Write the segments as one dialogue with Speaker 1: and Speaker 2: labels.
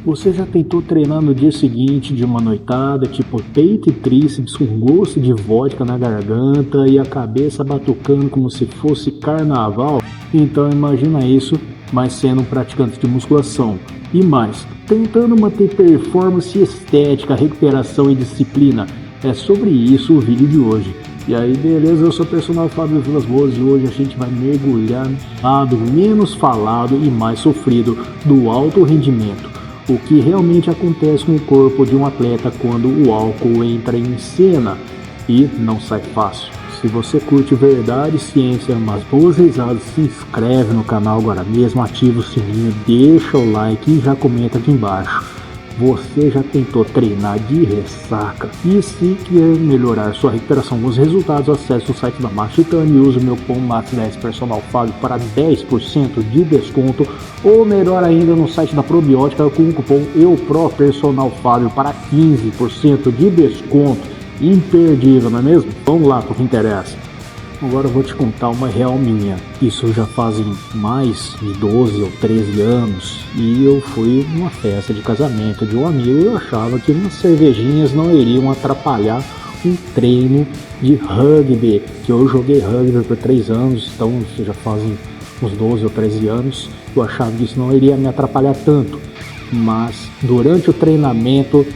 Speaker 1: Você já tentou treinar no dia seguinte de uma noitada, tipo peito e tríceps com gosto de vodka na garganta e a cabeça batucando como se fosse carnaval? Então imagina isso, mas sendo um praticante de musculação. E mais, tentando manter performance estética, recuperação e disciplina. É sobre isso o vídeo de hoje. E aí, beleza? Eu sou o personal Fábio Vilas Boas e hoje a gente vai mergulhar no lado menos falado e mais sofrido do alto rendimento. O que realmente acontece com o corpo de um atleta quando o álcool entra em cena e não sai fácil. Se você curte verdade, ciência, umas boas risadas, se inscreve no canal agora mesmo, ativa o sininho, deixa o like e já comenta aqui embaixo. Você já tentou treinar de ressaca? E se quer melhorar sua recuperação com os resultados, acesse o site da Max Titânio e use o meu cupom MAX10 Personal Fábio para 10% de desconto, ou melhor ainda, no site da Probiótica com o cupom EUPRO Personal Fábio para 15% de desconto. Imperdível, não é mesmo? Vamos lá para o que interessa. Agora eu vou te contar uma real minha. Isso já fazem mais de 12 ou 13 anos e eu fui numa festa de casamento de um amigo e eu achava que umas cervejinhas não iriam atrapalhar um treino de rugby, que eu joguei rugby por 3 anos, então isso já fazem uns 12 ou 13 anos. Eu achava que isso não iria me atrapalhar tanto, mas durante o treinamento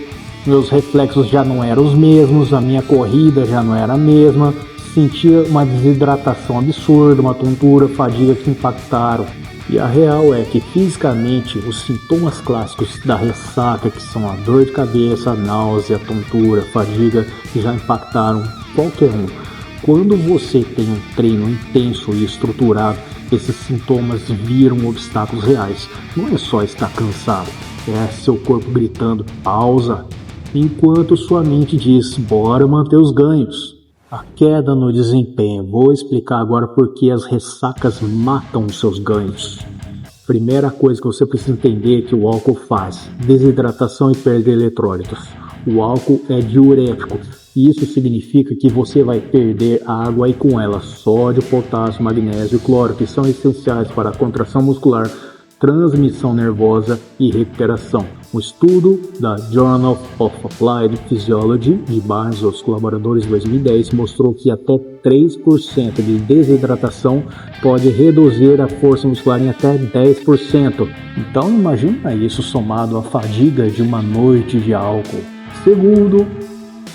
Speaker 1: meus reflexos já não eram os mesmos, a minha corrida já não era a mesma. Sentia uma desidratação absurda, uma tontura, fadiga que impactaram. E a real é que fisicamente os sintomas clássicos da ressaca, que são a dor de cabeça, a náusea, a tontura, a fadiga, já impactaram qualquer um. Quando você tem um treino intenso e estruturado, esses sintomas viram obstáculos reais. Não é só estar cansado, é seu corpo gritando pausa, enquanto sua mente diz bora manter os ganhos. A queda no desempenho. Vou explicar agora por que as ressacas matam os seus ganhos. Primeira coisa que você precisa entender é que o álcool faz: desidratação e perda de eletrólitos. O álcool é diurético. Isso significa que você vai perder água e com ela sódio, potássio, magnésio e cloro, que são essenciais para a contração muscular, transmissão nervosa e recuperação. Um estudo da Journal of Applied Physiology de Barnes e os colaboradores de 2010 mostrou que até 3% de desidratação pode reduzir a força muscular em até 10%. Então imagina isso somado à fadiga de uma noite de álcool. Segundo,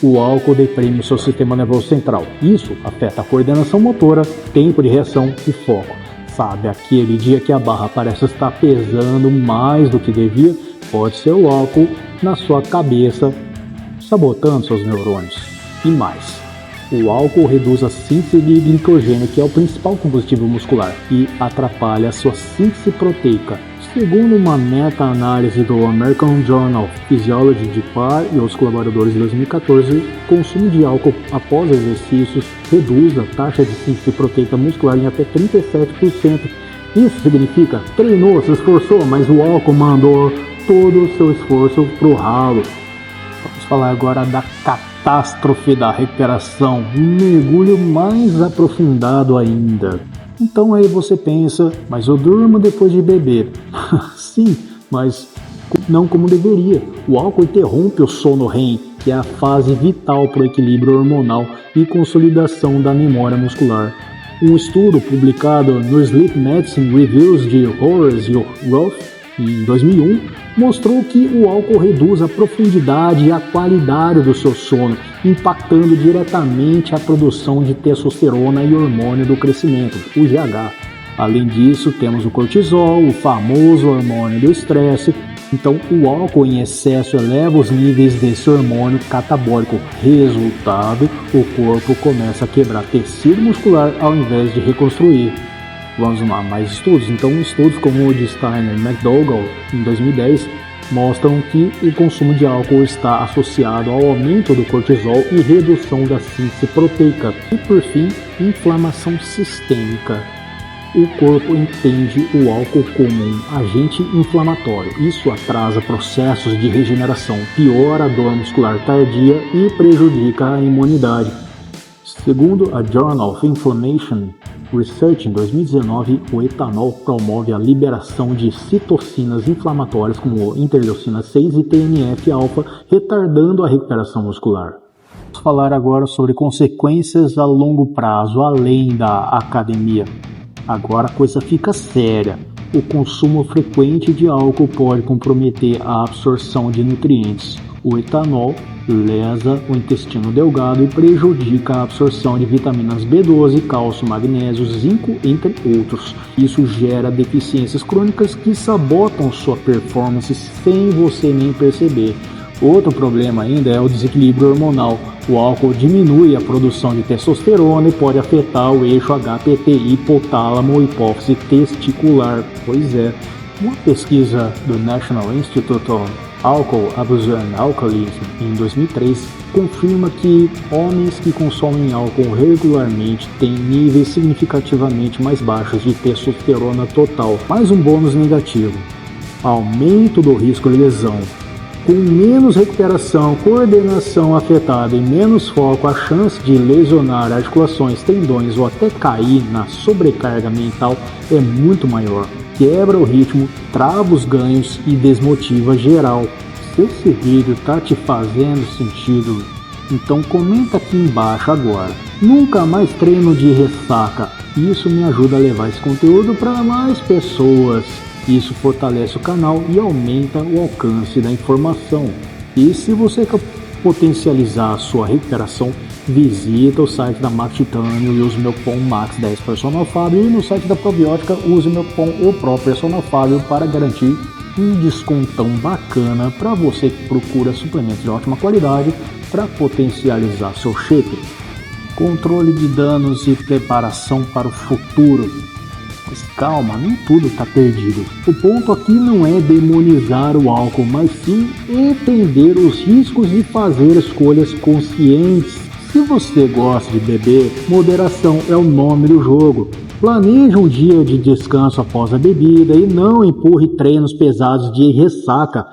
Speaker 1: o álcool deprime o seu sistema nervoso central. Isso afeta a coordenação motora, tempo de reação e foco. Sabe, aquele dia que a barra parece estar pesando mais do que devia, pode ser o álcool na sua cabeça sabotando seus neurônios. E mais, o álcool reduz a síntese de glicogênio, que é o principal combustível muscular, e atrapalha a sua síntese proteica. Segundo uma meta-análise do American Journal of Physiology de Parr e os colaboradores de 2014, o consumo de álcool após exercícios reduz a taxa de síntese proteica muscular em até 37%. Isso significa, treinou, se esforçou, mas o álcool mandou todo o seu esforço pro ralo. Vamos falar agora da catástrofe da recuperação, um mergulho mais aprofundado ainda. Então aí você pensa, mas eu durmo depois de beber. Sim, mas não como deveria. O álcool interrompe o sono REM, que é a fase vital para o equilíbrio hormonal e consolidação da memória muscular. Um estudo publicado no Sleep Medicine Reviews de Horace e Roth em 2001 mostrou que o álcool reduz a profundidade e a qualidade do seu sono, impactando diretamente a produção de testosterona e hormônio do crescimento, o GH. Além disso, temos o cortisol, o famoso hormônio do estresse. Então, o álcool em excesso eleva os níveis desse hormônio catabólico. Resultado, o corpo começa a quebrar tecido muscular ao invés de reconstruir. Vamos lá, mais estudos. Então, estudos como o de Steiner e McDougall, em 2010, mostram que o consumo de álcool está associado ao aumento do cortisol e redução da síntese proteica. E, por fim, inflamação sistêmica. O corpo entende o álcool como um agente inflamatório. Isso atrasa processos de regeneração, piora a dor muscular tardia e prejudica a imunidade. Segundo a Journal of Inflammation, Research, em 2019, o etanol promove a liberação de citocinas inflamatórias como interleucina 6 e TNF-alfa, retardando a recuperação muscular. Vamos falar agora sobre consequências a longo prazo, além da academia. Agora a coisa fica séria. O consumo frequente de álcool pode comprometer a absorção de nutrientes. O etanol lesa o intestino delgado e prejudica a absorção de vitaminas B12, cálcio, magnésio, zinco, entre outros. Isso gera deficiências crônicas que sabotam sua performance sem você nem perceber. Outro problema ainda é o desequilíbrio hormonal. O álcool diminui a produção de testosterona e pode afetar o eixo HPT, hipotálamo, hipófise testicular. Pois é, uma pesquisa do National Institute on Alcohol Abuse and Alcoholism, em 2003, confirma que homens que consomem álcool regularmente têm níveis significativamente mais baixos de testosterona total. Mais um bônus negativo: aumento do risco de lesão. Com menos recuperação, coordenação afetada e menos foco, a chance de lesionar articulações, tendões ou até cair na sobrecarga mental é muito maior. Quebra o ritmo, trava os ganhos e desmotiva geral. Se esse vídeo tá te fazendo sentido, então comenta aqui embaixo agora. Nunca mais treino de ressaca. Isso me ajuda a levar esse conteúdo para mais pessoas. Isso fortalece o canal e aumenta o alcance da informação. E se você quer potencializar a sua recuperação, visita o site da Max Titânio e use o meu cupom MAX10 Personal Fábio, e no site da Probiótica use o meu cupom Personal Fábio para garantir um descontão bacana para você que procura suplementos de ótima qualidade para potencializar seu shape. Controle de danos e preparação para o futuro. Mas calma, nem tudo está perdido. O ponto aqui não é demonizar o álcool, mas sim entender os riscos e fazer escolhas conscientes. Se você gosta de beber, moderação é o nome do jogo. Planeje um dia de descanso após a bebida e não empurre treinos pesados de ressaca.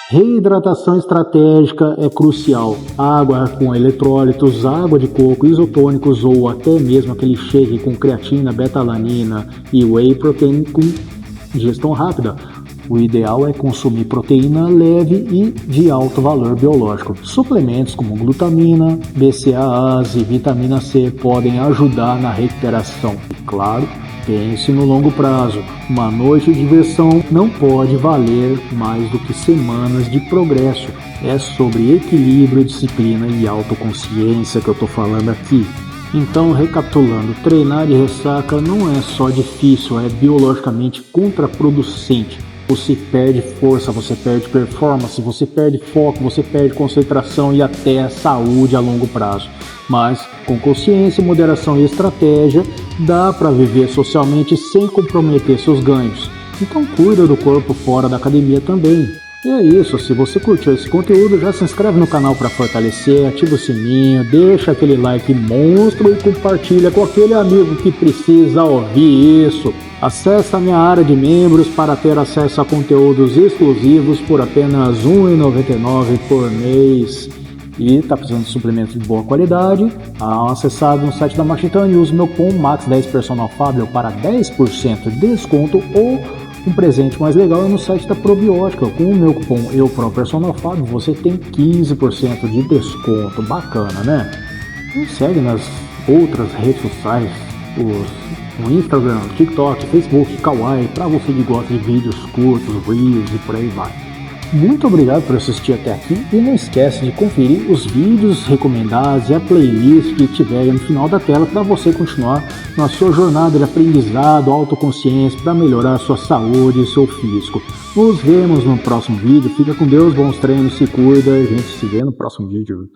Speaker 1: Reidratação estratégica é crucial. Água com eletrólitos, água de coco, isotônicos ou até mesmo aquele shake com creatina, betalanina e whey protein com digestão rápida. O ideal é consumir proteína leve e de alto valor biológico. Suplementos como glutamina, BCAAs e vitamina C podem ajudar na recuperação. E claro, pense no longo prazo. Uma noite de diversão não pode valer mais do que semanas de progresso. É sobre equilíbrio, disciplina e autoconsciência que eu estou falando aqui. Então, recapitulando, treinar de ressaca não é só difícil, é biologicamente contraproducente. Você perde força, você perde performance, você perde foco, você perde concentração e até saúde a longo prazo. Mas com consciência, moderação e estratégia, dá para viver socialmente sem comprometer seus ganhos. Então cuida do corpo fora da academia também. E é isso, se você curtiu esse conteúdo, já se inscreve no canal para fortalecer, ativa o sininho, deixa aquele like monstro e compartilha com aquele amigo que precisa ouvir isso. Acesse a minha área de membros para ter acesso a conteúdos exclusivos por apenas R$ 1,99 por mês. E está precisando de suplementos de boa qualidade? Acessado no site da Max Titânio e use meu cupom MAX10 Personal Fábio para 10% de desconto, ou um presente mais legal é no site da Probiótica. Com o meu cupom Personal Fábio você tem 15% de desconto. Bacana, né? Me segue nas outras redes sociais, no Instagram, TikTok, Facebook, Kawaii, para você que gosta de vídeos curtos, reels e por aí vai. Muito obrigado por assistir até aqui e não esquece de conferir os vídeos recomendados e a playlist que tiver aí no final da tela para você continuar na sua jornada de aprendizado, autoconsciência para melhorar a sua saúde e seu físico. Nos vemos no próximo vídeo. Fica com Deus, bons treinos, se cuida e a gente se vê no próximo vídeo.